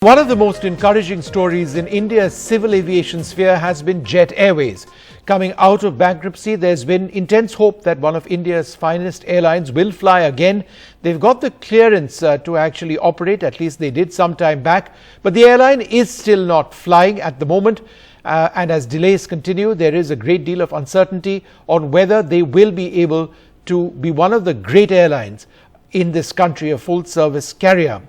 One of the most encouraging stories in India's civil aviation sphere has been Jet Airways. Coming out of bankruptcy, there's been intense hope that one of India's finest airlines will fly again. They've got the clearance to actually operate, at least they did some time back. But the airline is still not flying at the moment. And as delays continue, there is a great deal of uncertainty on whether they will be able to be one of the great airlines in this country, a full-service carrier.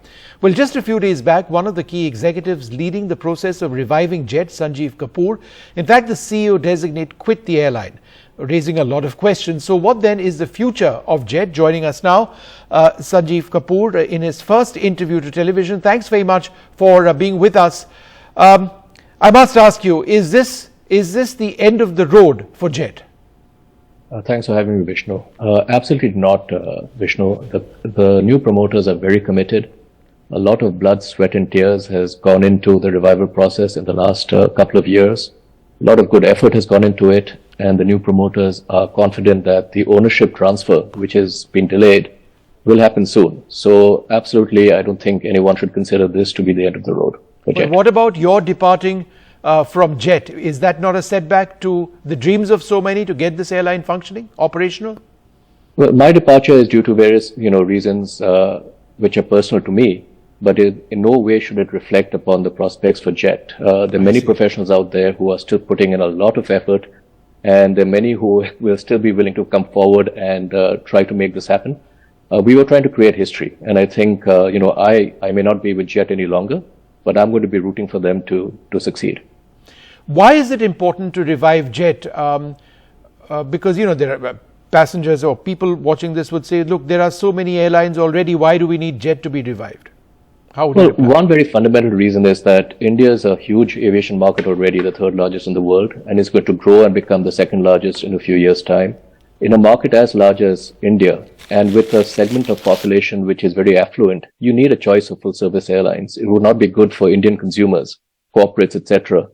Well, just a few days back, one of the key executives leading the process of reviving Jet, Sanjiv Kapoor, in fact, the CEO-designate, quit the airline, raising a lot of questions. So what then is the future of Jet? Joining us now, Sanjiv Kapoor, in his first interview to television. Thanks very much for being with us. I must ask you, is this the end of the road for Jet? Thanks for having me, Vishnu. Absolutely not, Vishnu. The new promoters are very committed. A lot of blood, sweat and tears has gone into the revival process in the last couple of years. A lot of good effort has gone into it, and the new promoters are confident that the ownership transfer, which has been delayed, will happen soon. So absolutely, I don't think anyone should consider this to be the end of the road for Jet. But what about your departing from Jet? Is that not a setback to the dreams of so many to get this airline functioning, operational? Well, my departure is due to various, reasons which are personal to me, but in no way should it reflect upon the prospects for Jet. There are many professionals out there who are still putting in a lot of effort, and there are many who will still be willing to come forward and try to make this happen. We were trying to create history, and I think, I may not be with Jet any longer, but I'm going to be rooting for them to succeed. Why is it important to revive Jet? Because, there are passengers or people watching this would say, look, there are so many airlines already. Why do we need Jet to be revived? Well, one very fundamental reason is that India is a huge aviation market already, the third largest in the world, and is going to grow and become the second largest in a few years' time. In a market as large as India, and with a segment of population which is very affluent, you need a choice of full-service airlines. It would not be good for Indian consumers, corporates, etc.,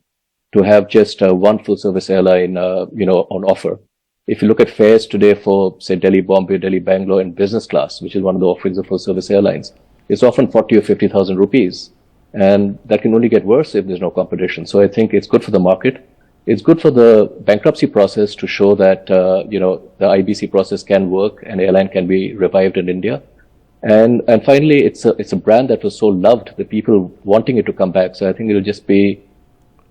to have just one full-service airline, on offer. If you look at fares today for, say, Delhi, Bombay, Delhi, Bangalore in business class, which is one of the offerings of full-service airlines, it's often 40 or 50,000 rupees. And that can only get worse if there's no competition. So I think it's good for the market. It's good for the bankruptcy process to show that, the IBC process can work and airline can be revived in India. And finally, it's a brand that was so loved, the people wanting it to come back. So I think it'll just be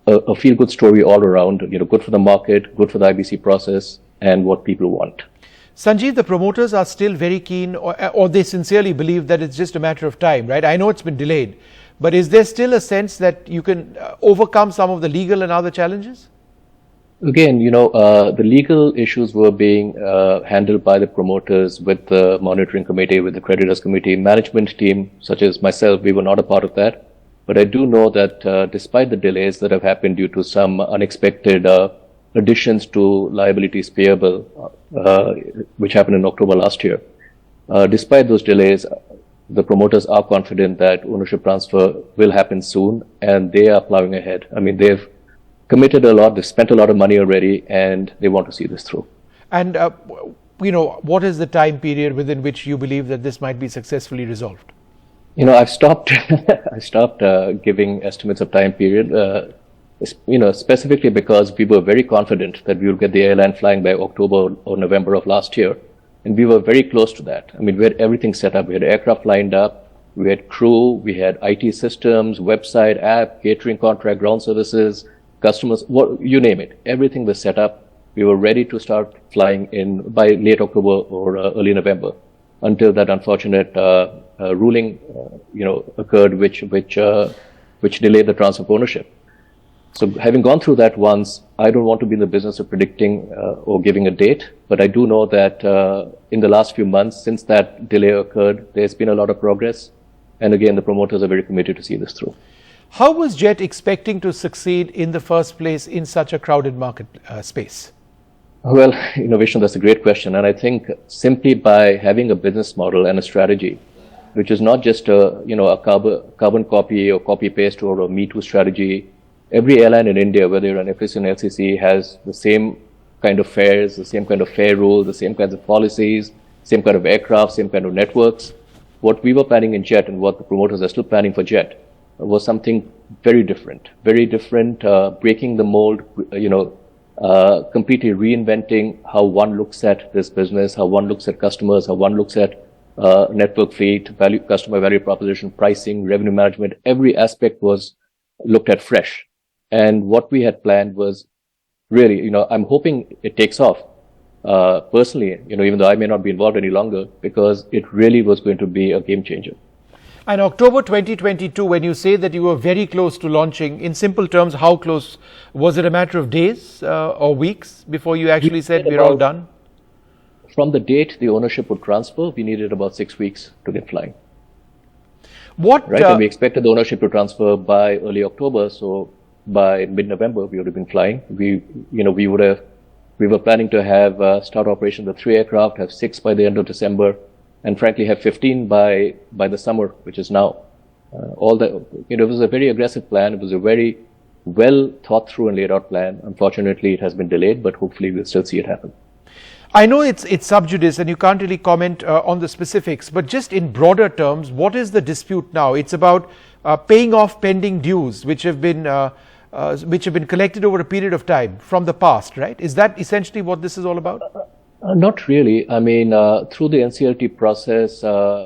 a feel-good story all around, good for the market, good for the IBC process, and what people want. Sanjiv, the promoters are still very keen, or they sincerely believe that it's just a matter of time, right? I know it's been delayed, but is there still a sense that you can overcome some of the legal and other challenges? Again, the legal issues were being handled by the promoters with the monitoring committee, with the creditors committee, management team, such as myself. We were not a part of that. But I do know that despite the delays that have happened due to some unexpected additions to liabilities payable, which happened in October last year, despite those delays, the promoters are confident that ownership transfer will happen soon, and they are plowing ahead. I mean, they've committed a lot, they've spent a lot of money already, and they want to see this through. And, what is the time period within which you believe that this might be successfully resolved? I've stopped, giving estimates of time period, specifically because we were very confident that we would get the airline flying by October or November of last year. And we were very close to that. I mean, we had everything set up. We had aircraft lined up. We had crew. We had IT systems, website, app, catering contract, ground services, customers, you name it. Everything was set up. We were ready to start flying in by late October or early November, until that unfortunate ruling, occurred, which delayed the transfer of ownership. So having gone through that once, I don't want to be in the business of predicting or giving a date, but I do know that in the last few months, since that delay occurred, there's been a lot of progress. And again, the promoters are very committed to see this through. How was Jet expecting to succeed in the first place in such a crowded market space? Well, Vishnu, that's a great question. And I think simply by having a business model and a strategy, which is not just a carbon copy or copy paste or a Me Too strategy. Every airline in India, whether you're an FCC or an LCC, has the same kind of fares, the same kind of fare rules, the same kinds of policies, same kind of aircraft, same kind of networks. What we were planning in Jet and what the promoters are still planning for Jet was something very different, breaking the mold, completely reinventing how one looks at this business, how one looks at customers, how one looks at network fleet, customer value proposition, pricing, revenue management. Every aspect was looked at fresh. And what we had planned was really, I'm hoping it takes off. Personally, even though I may not be involved any longer, because it really was going to be a game changer. And October 2022, when you say that you were very close to launching, in simple terms, how close? Was it a matter of days or weeks before you actually said we're all done? From the date the ownership would transfer, we needed about 6 weeks to get flying. And we expected the ownership to transfer by early October, so by mid-November we would have been flying. We were planning to have start operation with 3 aircraft, have 6 by the end of December, and frankly have 15 by the summer, which is now. It was a very aggressive plan. It was a very well thought through and laid out plan. Unfortunately, it has been delayed, but hopefully we'll still see it happen. I know it's sub judice and you can't really comment on the specifics, but just in broader terms, what is the dispute now? It's about paying off pending dues, which have been collected over a period of time from the past, right? Is that essentially what this is all about? Not really. I mean, through the NCLT process,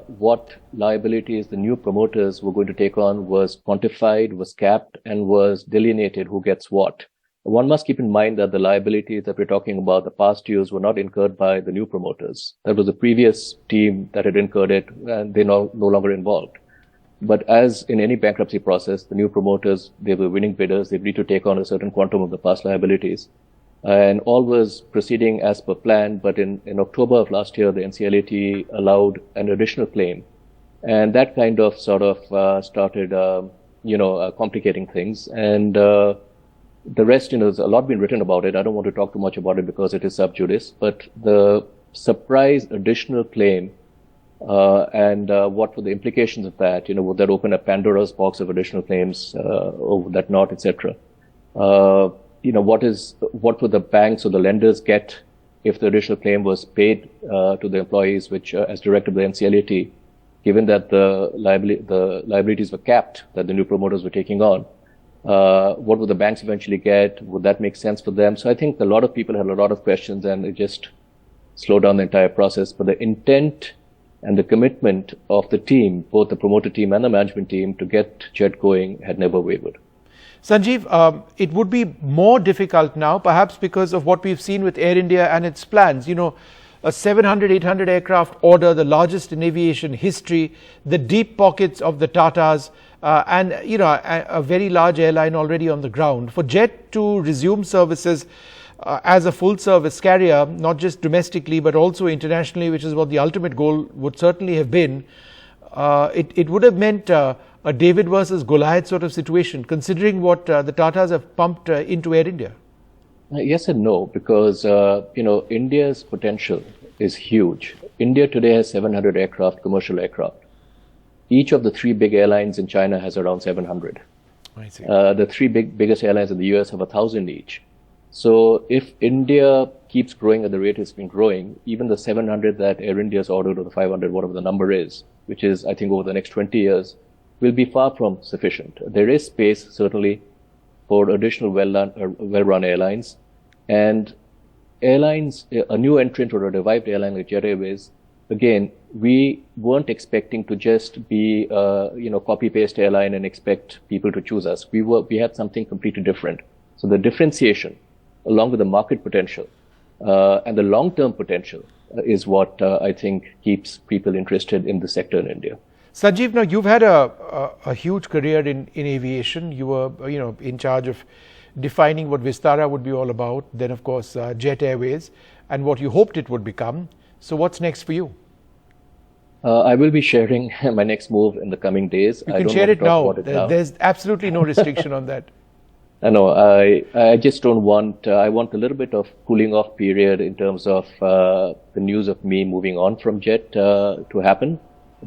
what liabilities the new promoters were going to take on was quantified, was capped, and was delineated who gets what. One must keep in mind that the liabilities that we're talking about, the past dues, were not incurred by the new promoters. That was the previous team that had incurred it, and they're no longer involved. But as in any bankruptcy process, the new promoters, they were winning bidders. They agreed to take on a certain quantum of the past liabilities. And all was proceeding as per plan. But in October of last year, the NCLAT allowed an additional claim. And that kind of started, complicating things. And the rest, there's a lot been written about it. I don't want to talk too much about it because it is sub judice. But the surprise additional claim and what were the implications of that? Would that open a Pandora's box of additional claims, or would that not, etc.? What would the banks or the lenders get if the additional claim was paid to the employees, which, as directed by the NCLAT, given that the liabilities were capped that the new promoters were taking on? What would the banks eventually get? Would that make sense for them? So I think a lot of people had a lot of questions, and it just slowed down the entire process. But the intent and the commitment of the team, both the promoter team and the management team, to get Jet going had never wavered. Sanjiv, it would be more difficult now, perhaps because of what we've seen with Air India and its plans. A 700, 800 aircraft order, the largest in aviation history, the deep pockets of the Tatas, and a very large airline already on the ground. For Jet to resume services as a full service carrier, not just domestically but also internationally, which is what the ultimate goal would certainly have been, it would have meant a David versus Goliath sort of situation, considering what the Tatas have pumped into Air India. Yes and no, because India's potential is huge. India today has 700 aircraft, commercial aircraft. Each of the 3 big airlines in China has around 700. I see. The 3 biggest airlines in the US have 1,000 each. So if India keeps growing at the rate it's been growing, even the 700 that Air India has ordered, or the 500, whatever the number is, which is, I think, over the next 20 years, will be far from sufficient. There is space, certainly, for additional well-run airlines. And airlines, a new entrant or a revived airline like Jet Airways, again, we weren't expecting to just be copy-paste airline and expect people to choose us. We had something completely different. So the differentiation, along with the market potential and the long-term potential, is what I think keeps people interested in the sector in India. Sanjiv, now you've had a huge career in aviation. You were in charge of defining what Vistara would be all about. Then, of course, Jet Airways, and what you hoped it would become. So what's next for you? I will be sharing my next move in the coming days. You can share it now. There's absolutely no restriction on that. I know. I just don't want. I want a little bit of cooling off period in terms of the news of me moving on from Jet to happen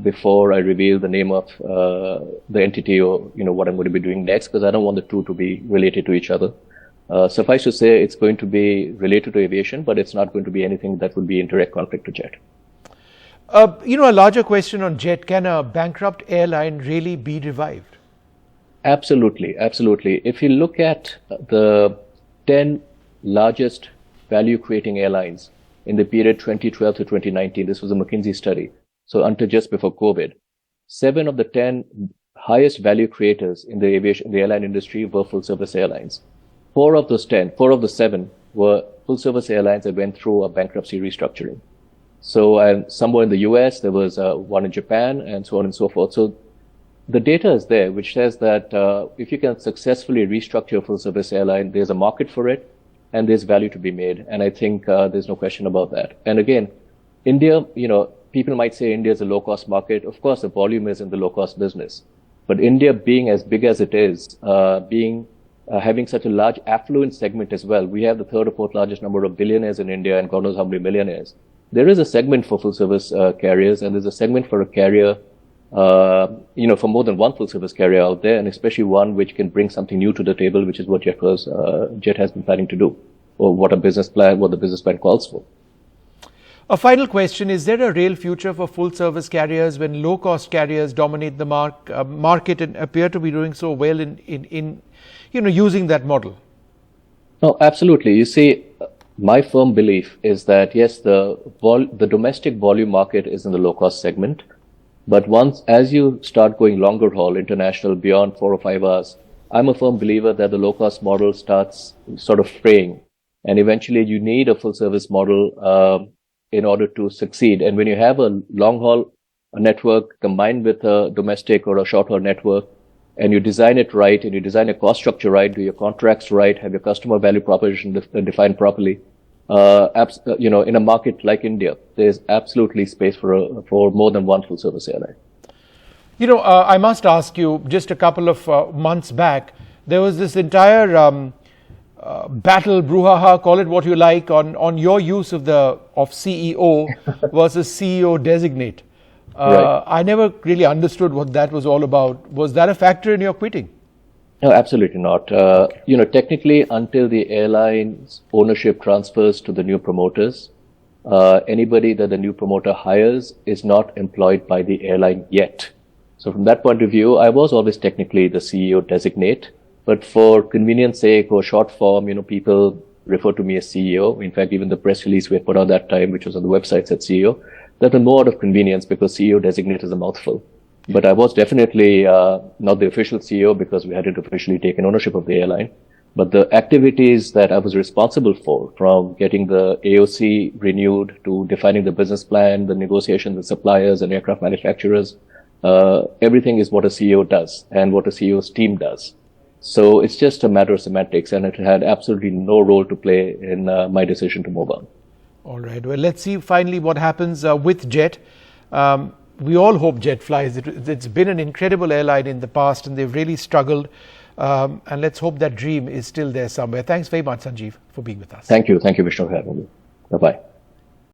before I reveal the name of the entity or what I'm going to be doing next, because I don't want the two to be related to each other. Suffice to say, it's going to be related to aviation, but it's not going to be anything that would be in direct conflict to Jet. A larger question on Jet: can a bankrupt airline really be revived? Absolutely, absolutely. If you look at the 10 largest value-creating airlines in the period 2012 to 2019, this was a McKinsey study, so until just before COVID, 7 of the 10 highest value creators in the airline industry were full-service airlines. 4 of the 7 were full-service airlines that went through a bankruptcy restructuring. So somewhere in the US, there was one in Japan, and so on and so forth. So the data is there, which says that if you can successfully restructure a full-service airline, there's a market for it, and there's value to be made. And I think there's no question about that. And again, India, people might say India is a low-cost market. Of course, the volume is in the low-cost business. But India being as big as it is, having such a large affluent segment as well, we have the third or fourth largest number of billionaires in India and God knows how many millionaires. There is a segment for full-service carriers, and there's a segment for a carrier, for more than one full-service carrier out there, and especially one which can bring something new to the table, which is what Jet has been planning to do, or what the business plan calls for. A final question, is there a real future for full-service carriers when low-cost carriers dominate the market and appear to be doing so well in using that model? No, absolutely. You see, my firm belief is that, yes, the domestic volume market is in the low-cost segment, but as you start going longer haul, international, beyond 4 or 5 hours, I'm a firm believer that the low-cost model starts sort of fraying, and eventually you need a full-service model in order to succeed. And when you have a long-haul network combined with a domestic or a short-haul network, and you design it right, and you design a cost structure right, do your contracts right, have your customer value proposition defined properly, in a market like India, there's absolutely space for more than one full-service airline. I must ask you, just a couple of months back, there was this entire battle, brouhaha, call it what you like, on your use of CEO versus CEO-designate. Right. I never really understood what that was all about. Was that a factor in your quitting? No, absolutely not. Technically, until the airline's ownership transfers to the new promoters, anybody that the new promoter hires is not employed by the airline yet. So from that point of view, I was always technically the CEO-designate, but for convenience sake or short form, people refer to me as CEO. In fact, even the press release we had put out that time, which was on the website, said CEO. That was more out of convenience because CEO-designate is a mouthful. But I was definitely not the official CEO because we hadn't officially taken ownership of the airline. But the activities that I was responsible for, from getting the AOC renewed to defining the business plan, the negotiations with suppliers and aircraft manufacturers, everything is what a CEO does and what a CEO's team does. So it's just a matter of semantics, and it had absolutely no role to play in my decision to move on. All right. Well, let's see finally what happens with Jet. We all hope Jet flies. It's been an incredible airline in the past, and they've really struggled. And let's hope that dream is still there somewhere. Thanks very much, Sanjiv, for being with us. Thank you. Thank you, Vishnu, for having me. Bye-bye.